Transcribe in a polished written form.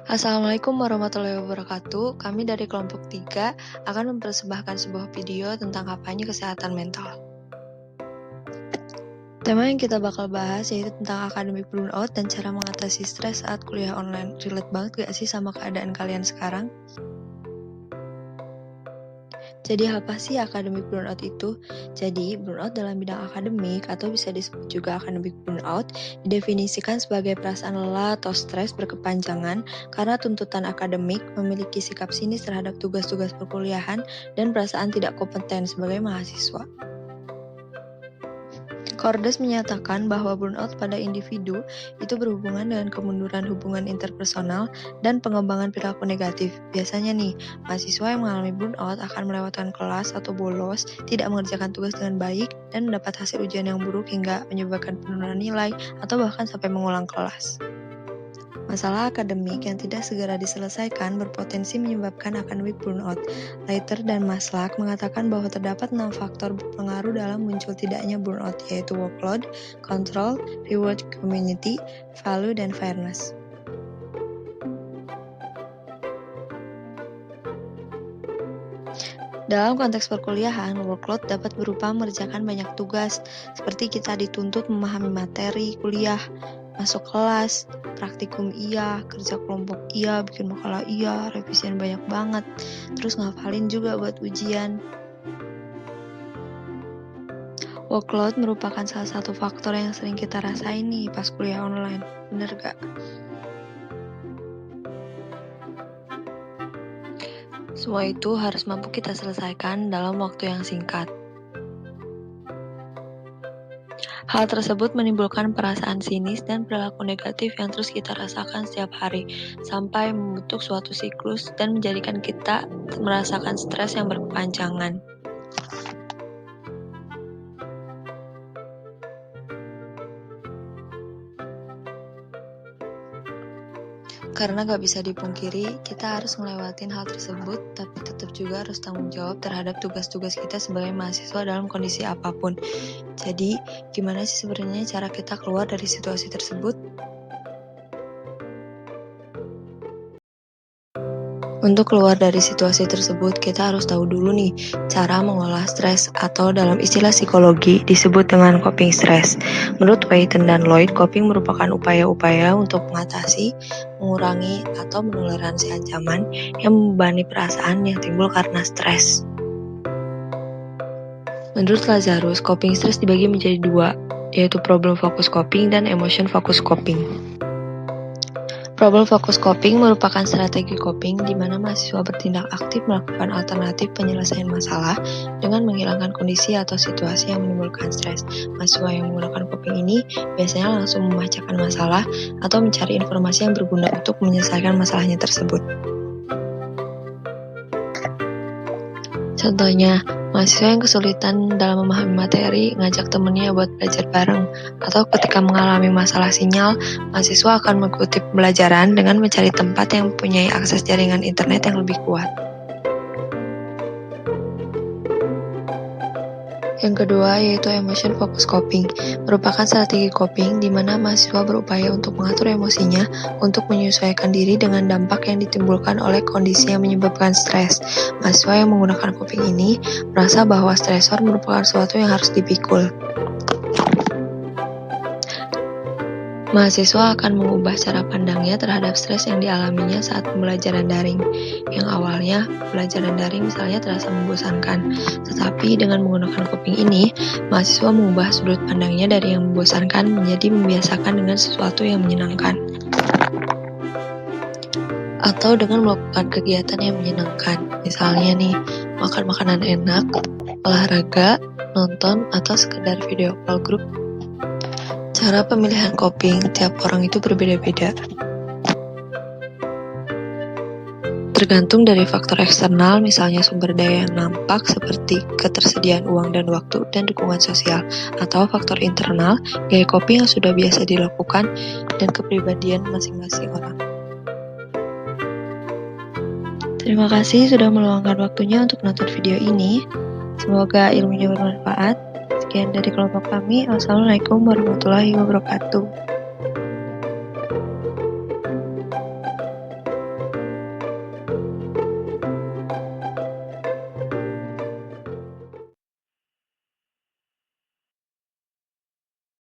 Assalamualaikum warahmatullahi wabarakatuh. Kami dari kelompok 3 akan mempersembahkan sebuah video tentang kampanye kesehatan mental. Tema yang kita bakal bahas yaitu tentang academic burnout dan cara mengatasi stres saat kuliah online. Relate banget gak sih sama keadaan kalian sekarang? Jadi apa sih academic burnout itu? Jadi burnout dalam bidang akademik atau bisa disebut juga academic burnout didefinisikan sebagai perasaan lelah atau stres berkepanjangan karena tuntutan akademik, memiliki sikap sinis terhadap tugas-tugas perkuliahan, dan perasaan tidak kompeten sebagai mahasiswa. Cordes menyatakan bahwa burnout pada individu itu berhubungan dengan kemunduran hubungan interpersonal dan pengembangan perilaku negatif. Biasanya nih, mahasiswa yang mengalami burnout akan melewatkan kelas atau bolos, tidak mengerjakan tugas dengan baik, dan mendapat hasil ujian yang buruk hingga menyebabkan penurunan nilai atau bahkan sampai mengulang kelas. Masalah akademik yang tidak segera diselesaikan berpotensi menyebabkan academic burnout. Leiter dan Maslach mengatakan bahwa terdapat 6 faktor berpengaruh dalam muncul tidaknya burnout, yaitu workload, control, reward community, value, dan fairness. Dalam konteks perkuliahan, workload dapat berupa mengerjakan banyak tugas, seperti kita dituntut memahami materi kuliah, masuk kelas, praktikum iya, kerja kelompok iya, bikin makalah iya, revisian banyak banget, terus ngafalin juga buat ujian. Workload merupakan salah satu faktor yang sering kita rasain nih pas kuliah online, bener gak? Semua itu harus mampu kita selesaikan dalam waktu yang singkat. Hal tersebut menimbulkan perasaan sinis dan perilaku negatif yang terus kita rasakan setiap hari, sampai membentuk suatu siklus dan menjadikan kita merasakan stres yang berkepanjangan. Karena gak bisa dipungkiri, kita harus ngelewatin hal tersebut, tapi tetap juga harus tanggung jawab terhadap tugas-tugas kita sebagai mahasiswa dalam kondisi apapun. Jadi, gimana sih sebenarnya cara kita keluar dari situasi tersebut? Untuk keluar dari situasi tersebut, kita harus tahu dulu nih cara mengolah stres atau dalam istilah psikologi disebut dengan coping stress. Menurut Wheaton dan Lloyd, coping merupakan upaya-upaya untuk mengatasi, mengurangi, atau menoleransi ancaman yang membebani perasaan yang timbul karena stres. Menurut Lazarus, coping stress dibagi menjadi dua, yaitu problem focus coping dan emotion focus coping. Problem focus coping merupakan strategi coping di mana mahasiswa bertindak aktif melakukan alternatif penyelesaian masalah dengan menghilangkan kondisi atau situasi yang menimbulkan stres. Mahasiswa yang menggunakan coping ini biasanya langsung memecahkan masalah atau mencari informasi yang berguna untuk menyelesaikan masalahnya tersebut. Contohnya, mahasiswa yang kesulitan dalam memahami materi, ngajak temennya buat belajar bareng, atau ketika mengalami masalah sinyal, mahasiswa akan mengikuti pembelajaran dengan mencari tempat yang mempunyai akses jaringan internet yang lebih kuat. Yang kedua yaitu emotion focus coping, merupakan strategi coping di mana mahasiswa berupaya untuk mengatur emosinya untuk menyesuaikan diri dengan dampak yang ditimbulkan oleh kondisi yang menyebabkan stres. Mahasiswa yang menggunakan coping ini merasa bahwa stresor merupakan sesuatu yang harus dipikul. Mahasiswa akan mengubah cara pandangnya terhadap stres yang dialaminya saat pembelajaran daring. Yang awalnya, pembelajaran daring misalnya terasa membosankan. Tetapi dengan menggunakan coping ini, mahasiswa mengubah sudut pandangnya dari yang membosankan menjadi membiasakan dengan sesuatu yang menyenangkan. Atau dengan melakukan kegiatan yang menyenangkan. Misalnya nih, makan makanan enak, olahraga, nonton, atau sekedar video call grup. Cara pemilihan coping tiap orang itu berbeda-beda. Tergantung dari faktor eksternal, misalnya sumber daya yang nampak seperti ketersediaan uang dan waktu dan dukungan sosial, atau faktor internal, gaya coping yang sudah biasa dilakukan, dan kepribadian masing-masing orang. Terima kasih sudah meluangkan waktunya untuk nonton video ini. Semoga ilmunya bermanfaat. Sekian dari kelompok kami. Wassalamualaikum warahmatullahi wabarakatuh.